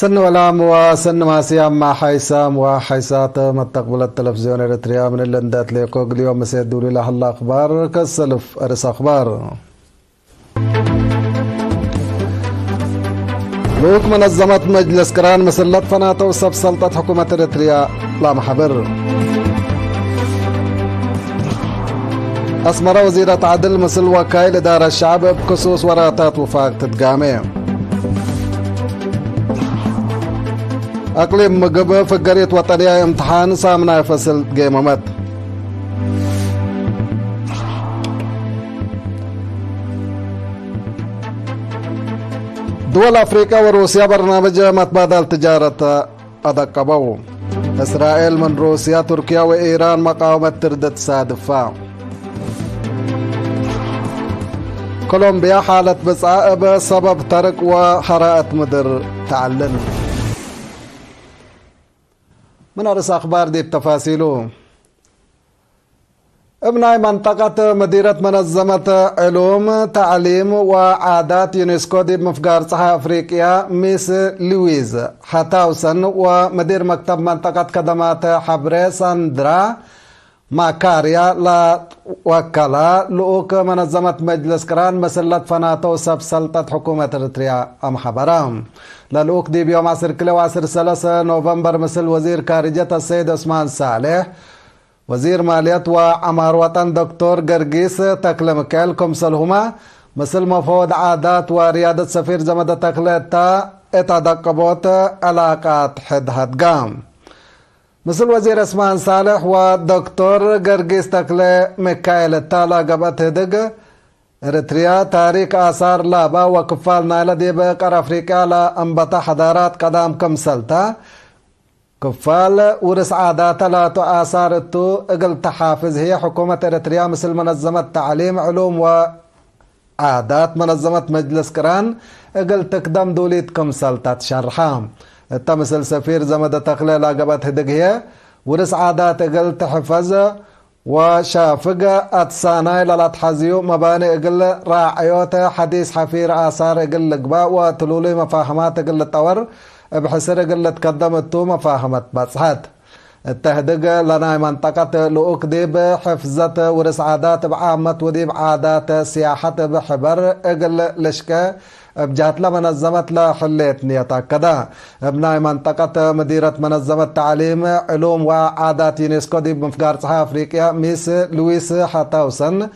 سن ولام وسن ماسيام مع حيسام وحيسات مستقبل التلفزيون الاريتريا من اللندات ليكوغ اليوم مسيدوا لي له الاخبار كالسلف ارس اخبار لوك منظمة مجلس كران مسلط فناتو سب سلطة حكومة اريتريا لا محبر أسمر وزيرة عدل مسل وكايل دار الشعب بخصوص وراتات وفاق تتقامي أقليم مقب فقريت وطنية امتحان سامنا فصل قيممت دول أفريقيا وروسيا برنامج متبادل تجارة أدقبو إسرائيل من روسيا تركيا وإيران مقاومة تردد سادفة كولومبيا حالة بصعاء بسبب ترك وحرائق مدر تعلن من أرس أخبار دي بتفاصيله ابناء منطقة مديرة منظمة علوم تعليم وعادات يونسكو دي بمفقار صحة أفريقيا ميس لويز حتاوسن ومدير مكتب منطقة خدمات حبري ساندرا ماكاريا لا وكلا لؤوك منظمة مجلس كران مسلط فناتو سب سلطة حكومة اريتريا أم حبرام للؤوك دي بيوم 10 كيلو 10 نوفمبر مثل وزير خارجية السيد عثمان صالح وزير مالية وعمار وطن دكتور قرقيس تكلمكال كمسلهما مثل مفوض عادات وريادة سفير زمد تكلتا اتدقبوت علاقات حدهد قام مثل وزير عثمان صالح ودكتور قرقيس تكلمكال التالا قبت هدق اريتريا تاريخ آثار لابا وكفال نايلة دي بقر أفريقيا لأنبتا حضارات قدام كمسلتا كفال ورس عادات لا آثار التو اقل تحافظ هي حكومة اريتريا مثل منظمة تعليم علوم وعادات منظمة مجلس كران اقل تقدم دوليت كمسلتا شرحام التمثل سفير زمد تقلي لاقبت هدق هي ورس عادات اقل تحفظ وشافق اتساناي للاتحزيو مباني اقل راعيوت حديث حفير آثار اقل لقباء وتلولي مفاهمات اقل الطور بحسر اقل تقدمتو مفاهمت بصحات التهدق لنا منطقة لؤوك دي بحفظة ورس عادات بعامة ودي بعادات سياحة بحبر اقل لشكة بجهت لمنظمة لحليت نيتا كدا ابناء منطقة مديرة منظمة تعليم علوم وعادات يونسكو دي بمفقار صحة أفريقيا ميس لويس حتاوسن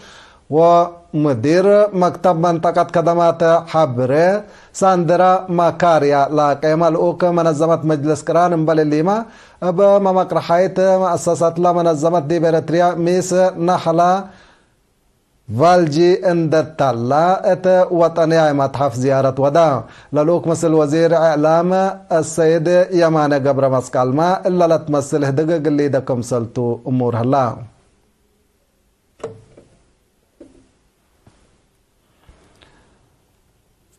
ومدير مكتب منطقة خدمات حبري ساندرا ماكاريا لاقيمة لؤوك منظمة مجلس كران مبالي الليما بممقر حيث مؤسسة لمنظمة دي باريتريا ميس نحلا فالجي اندتالا ات وطنيا متحف زيارة ودا للوك مثل وزير اعلام السيد يمان قبر مسكالما الا لا تمثل هدق اللي دكم سلتو امور هلا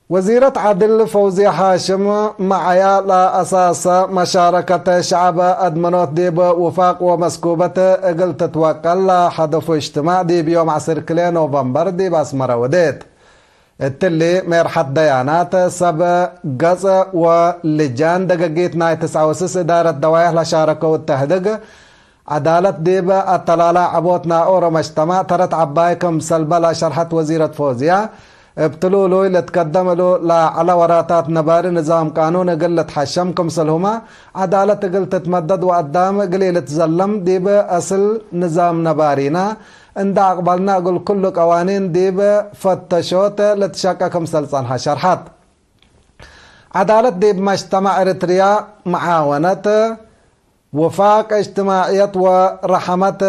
وزيرة عدل فوزي حاشم معايا لا أساس مشاركة شعب أدمنوت دي بوفاق ومسكوبة اقل تتوكل حدف اجتماع دي بيوم 10 كيلو نوفمبر دي باسمرة وديت التلي مرحت ديانات سب قز ولجان دقاقيت ناي 9 إدارة دوايح لشاركة والتهدق عدالة دي التلالة عبوتنا أورا مجتمع ترت عبايكم سلبة لشرحت وزيرة فوزيا ابتلوا له لتقدم له لا على وراتات نبار نظام قانون قلت حشمكم سلهما عدالة قلت تتمدد وقدام قليلة تزلم دي بأصل نظام نبارينا عند أقبلنا أقول كل قوانين دي بفتشوت لتشككم سلطانها شرحات عدالة دي بمجتمع اريتريا معاونة وفاق اجتماعية ورحمة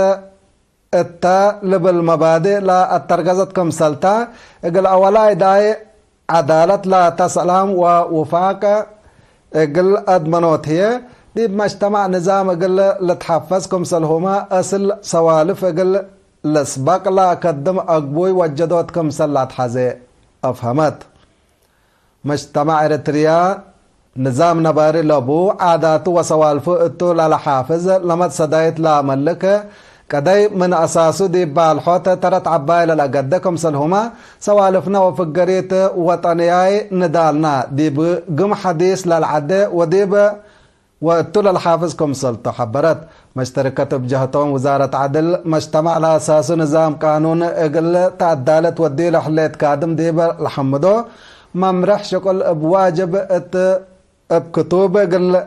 التا لبل مبادئ لا التركزت كم سلطة اقل اولا داي عدالة لا تسلام ووفاق اقل ادمنوت هي دي بمجتمع نظام اقل لتحفز كم سلهما اصل سوالف اقل لسبق لا قدم اقبوي وجدوت كم سلات حزي افهمت مجتمع اريتريا نظام نباري لبو عادات وسوالف اتو لحافظ لمت سدايت لا ملك كداي من أساسه دي بالحوت ترت عبايل الأقد كمسلهما سوالفنا وفقريت وطنياي ندالنا دي بقم حديث للعدة ودي وقتل الحافظ كمسل تحبرت مشتركة بجهتهم وزارة عدل مجتمع على أساس نظام قانون اقل تعدالت ودي لحليت كادم دي الحمدو ممرح شكل بواجب بكتوب اقل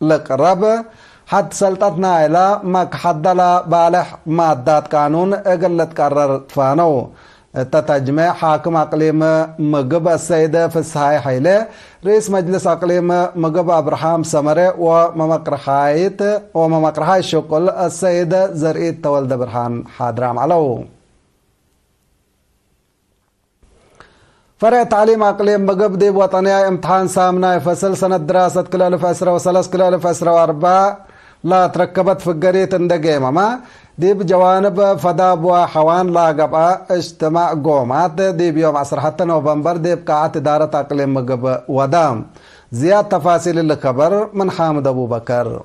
لقرب حد سلطتنا إلى مك حدلا بالح مادات قانون اقل تقرر فانو تتجمع حاكم أقليم مقب السيدة في السهاي حيلة رئيس مجلس أقليم مقب أبراهام سمرة وممقرحاي شقل السيدة زرقيت تولد برهان حادرام علو فرع تعليم أقليم مقب ديب وطنية امتحان سامنا فصل سنة دراسة كل 2003 كل 2004 لا تركبت فقريت اندقيمة ما ديب جوانب فداب وحوان لاقبا اجتماع قومات ديب يوم 10 نوفمبر ديب قاعة إدارة أقليم مقب ودام زياد تفاصيل الخبر من حامد أبو بكر.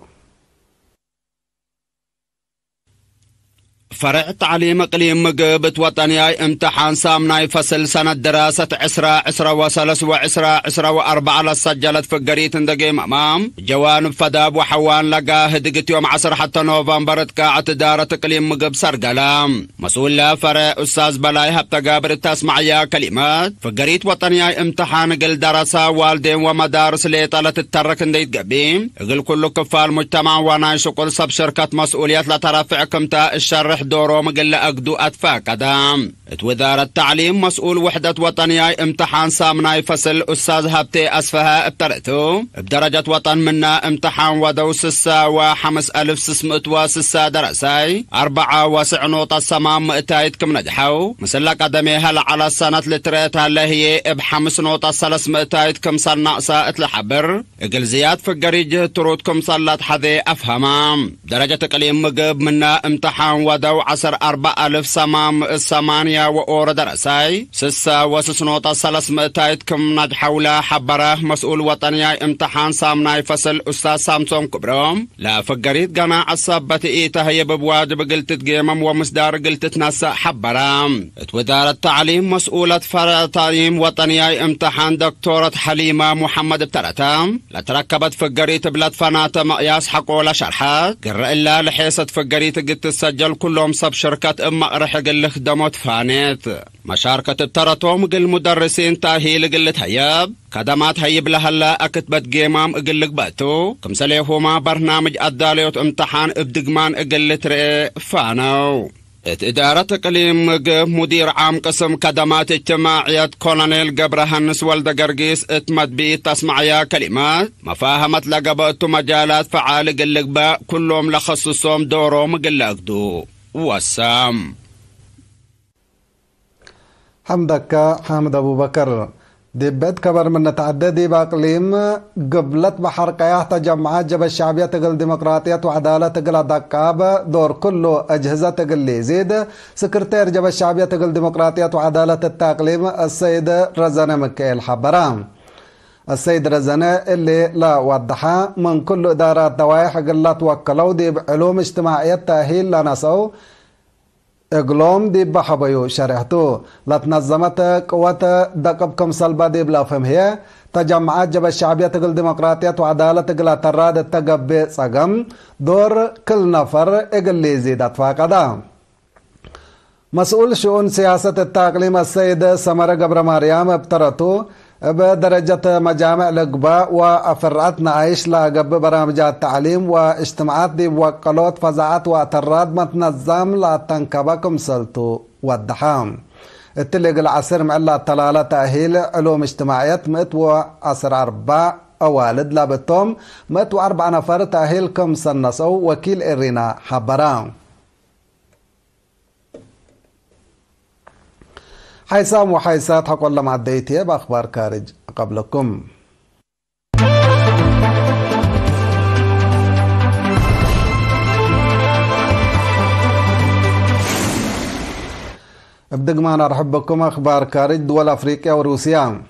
فرع تعليم اقليم مقب وطنياي امتحان سامناي فصل سنة دراسة 2023 لسجلت فقريت اندقيم امام جوانب فداب وحوان لقاه دقت يوم 10 نوفمبر قاعة إدارة اقليم مقب سرقلام مسؤول فرع أستاذ بلاي هبتقابر التسمعية كلمات فقريت وطنياي امتحان قل دراسة والدين ومدارس ليطالة الترك انديت قبيم قل كل كفال مجتمع وناي شقل سب شركة مسؤوليات لترافع كمتا الشرح دورو مقل أقدو أدفا قدام وزارة التعليم مسؤول وحدة وطنياي امتحان سامناي فصل أستاذ هبتي أسفها ابترتو بدرجة وطن منا امتحان ودو سسا وحمس ألف سسمت وسسا درساي 94 نقطة سمام مئتايد كم نجحو مثل قدمي هل على السنة لتريتها اللي هي بحمس نقطة 3 مئتايد كم صار ناقصة اتلحبر اقل زياد فقري جه ترود كم صلت حذي أفهمام درجة قليم مقب منا امتحان ودو 10,000 سمام 8 وأور درساي سسا وسسنوطة 300 كم نجحولا حبره مسؤول وطنياي امتحان سامناي فصل أستاذ سامسون كبروم لا فقريت قناع الصبت إيتا هي بواجب قلت تقيمم ومصدار قلت تنسى حبرام وزارة التعليم مسؤولة فرع تعليم وطنياي امتحان دكتورة حليمة محمد بترتام لتركبت فقريت بلاد فنات مقياس حقولا شرحات قرر إلا لحيصة فقريت قلت تسجل كلهم سب شركات رح قل خدمات فانيت مشاركة بترتهم قل مدرسين تاهيل قلت هياب خدمات هيب لهلا أكتبت جيمام قلق باتو كمسليهما برنامج الداليوت امتحان ابدقمان قلت رئي فانو إدارة اقليم مدير عام قسم خدمات اجتماعية كولونيل جبرهنس والد قرقيس اتمد بي تسمعيا كلمات مفاهمت لقبت مجالات فعال قلق با كلهم لخصصهم دورهم قلقدو وسام حمدك حامد أبو بكر دبت كبر من تعددي بأقليم قبلت بحر قياح تجمعات جب الشعبية تقل ديمقراطية وعدالة تقل دقاب دور كله أجهزة تقل زيد سكرتير جب الشعبية تقل ديمقراطية وعدالة التأقليم السيد رزانة مكيل حبرام السيد رزانة اللي لا وضحها من كل إدارات دوائح قلت وكلو دي بعلوم اجتماعية تأهيل لنسو اقلوم دي بحبيو شرحتو لتنظمت قوة دقبكم سلبة دي بلا فهم هي تجمعات جب الشعبية تقل ديمقراطية وعدالة تقل تراد التقب صقم دور كل نفر اقل زيدت فاقدا مسؤول شؤون سياسة التأقليم السيد سمرة قبر مريم ابترتو بدرجة مجامع لقباء وفرعت نعيش لقب برامج التعليم واجتماعات دي وقلوت فزعات واتراد متنظم لتنكبكم سلطو والدحام التلق العصر معلا التلالة تأهيل علوم اجتماعيات مئت وعصر 4 أوالد لابتهم مئت و4 نفر تأهيلكم سنسو وكيل إرينا حبرام حيسام وحيسات حقول لما عديتي بأخبار كارج قبلكم ابدق معنا رحب بكم أخبار كارج دول أفريقيا وروسيا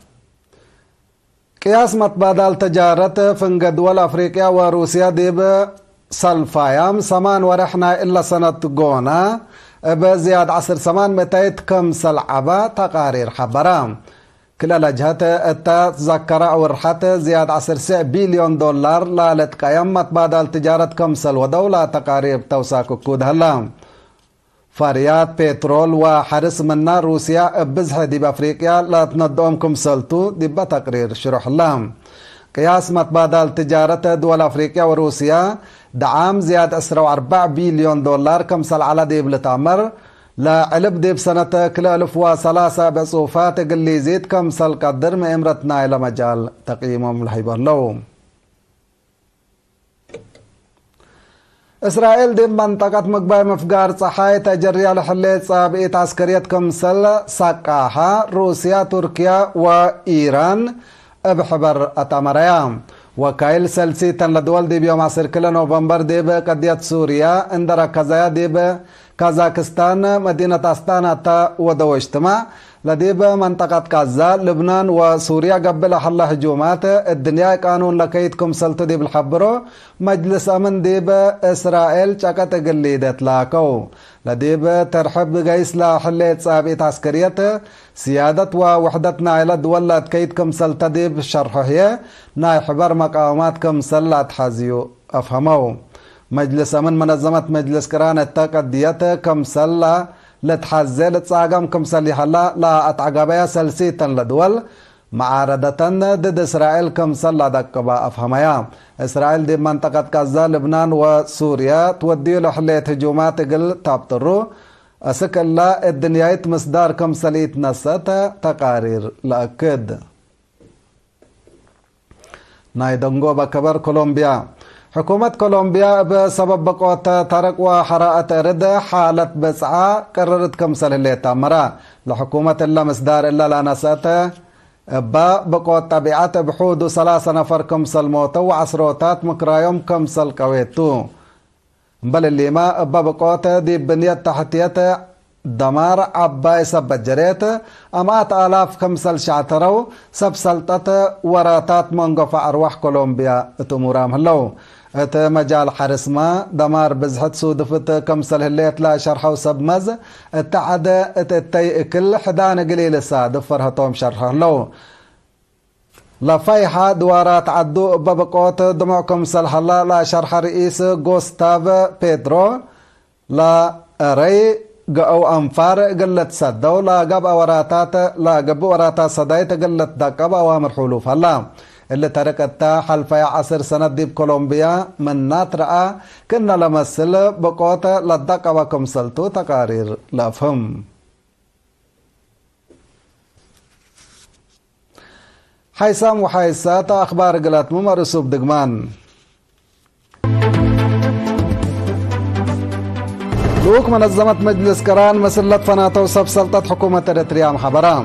قياس متبادل تجارة فنق دول أفريقيا وروسيا ديب صلفايام سمان ورحنا إلا سنة قونا بزياد عصر سمان متايت كم سلعبا تقارير حبرام كل الأجهات التذكرة أو الرحات زياد عصر 9 بليون دولار لالت قيام متبادل تجارة كم سل ودولة تقارير توساك كود هلام فاريات بترول وحرس منا روسيا بزح دي بأفريقيا لا تندوم كم سلتو دي بتقرير شروح اللام قياس متبادل تجارة دول أفريقيا وروسيا دعام زياد أسرع 4 بليون دولار كم سل على ديب لتامر لا علب ديب سنة كل 1003 بصوفات قل زيد كم سل قدر مئمرتنا إلى مجال تقييمهم الحيبر لهم إسرائيل دي منطقة مقباي مفقار صحاي تجري لحليت صابئة عسكرية كم سل ساقاها روسيا تركيا وإيران بحبر أتامريام وكايل سلسيتن لدول دي بيوم عصر كل نوفمبر دي بقضية سوريا اندرا كزايا دي كازاكستان مدينة أستانا تا ودو اجتماع لديب منطقة كازا لبنان وسوريا قبل حل هجومات الدنيا قانون لكيتكم سلطة دي بالحبرو مجلس أمن ديب إسرائيل شاكت قليدت لاكو لديب ترحب قيس لحليت صابئة عسكرية سيادة ووحدتنا إلى دولة كيتكم سلطة ديب شرحه ناي حبر مقاوماتكم سلات حازيو أفهمو مجلس أمن منظمة مجلس كران التقدية كم سلا لتحزل تصاقم كم سلي حلا لا أتعقبيا سلسيتا لدول معارضة ضد إسرائيل كم سلا دقبا أفهميا إسرائيل دي منطقة غزة لبنان وسوريا تودي لحلية هجومات قل تابطرو أسك الله الدنيا مصدار كم سليت نسات تقارير لأكد نايدنغو بكبر كولومبيا حكومة كولومبيا بسبب بقوة ترك وحراءة رد حالة بسعى قررت كم سنة اللي تامرا لحكومة إلا مصدار إلا لانسات بقوة طبيعات بحود 3 نفر كم سل موت وعصروتات مكرايوم كم سل كويتو بل اللي ما بقوة دي بنية تحتية دمار عباي سب جريت أمات آلاف كم سل شعترو سب سلطة وراتات منقفع أرواح كولومبيا تمورام هلو ات مجال حرسما دمار بزحت سودفت كم سل هليت لا شرحو سب مز اتعد اتتي كل حدان قليل ساد فرهتهم شرحه لو لفايحة دوارات عدو ببقوت دمع كم سل حلا لا شرح رئيس غوستاف بيدرو لا ري او انفار قلت سدو لا قب وراتات لا قب وراتات صدايت قلت دقب اوامر حلوف هلا اللي تركتها حلفة 10 سنة دي بكولومبيا من ناترأة كنا لمثل بقوت لدقب وكم سلطو تقارير لافهم حيسام وحيسات اخبار قلت ممارسوب دقمان لوك منظمة مجلس كران مسلة فناطة وسب سلطة حكومة إريتريا محبرام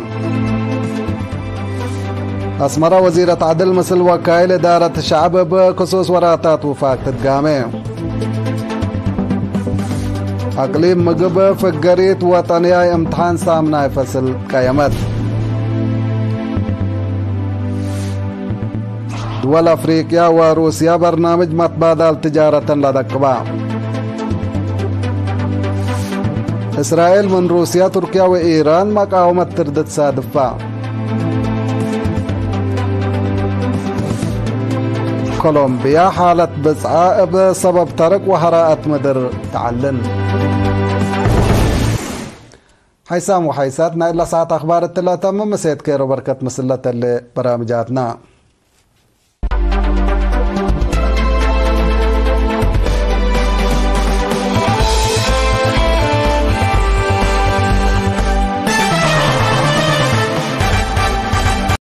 أسمرة وزيرة عدل مثل وكايل إدارة الشعب بخصوص وراتات وفاق تتقامي أقليم مقب فقريت وطنياي امتحان سامنا فصل قيامات دول أفريقيا وروسيا برنامج متبادل تجارة لدقبا إسرائيل من روسيا تركيا وإيران مقاومة تردد سادفة كولومبيا حالة بسعاء بسبب ترك وحراءة مدر تعلن حيسام وحيساتنا إلا ساعة أخبار الثلاثة ممسيت كيرو بركة مسلة اللي برامجاتنا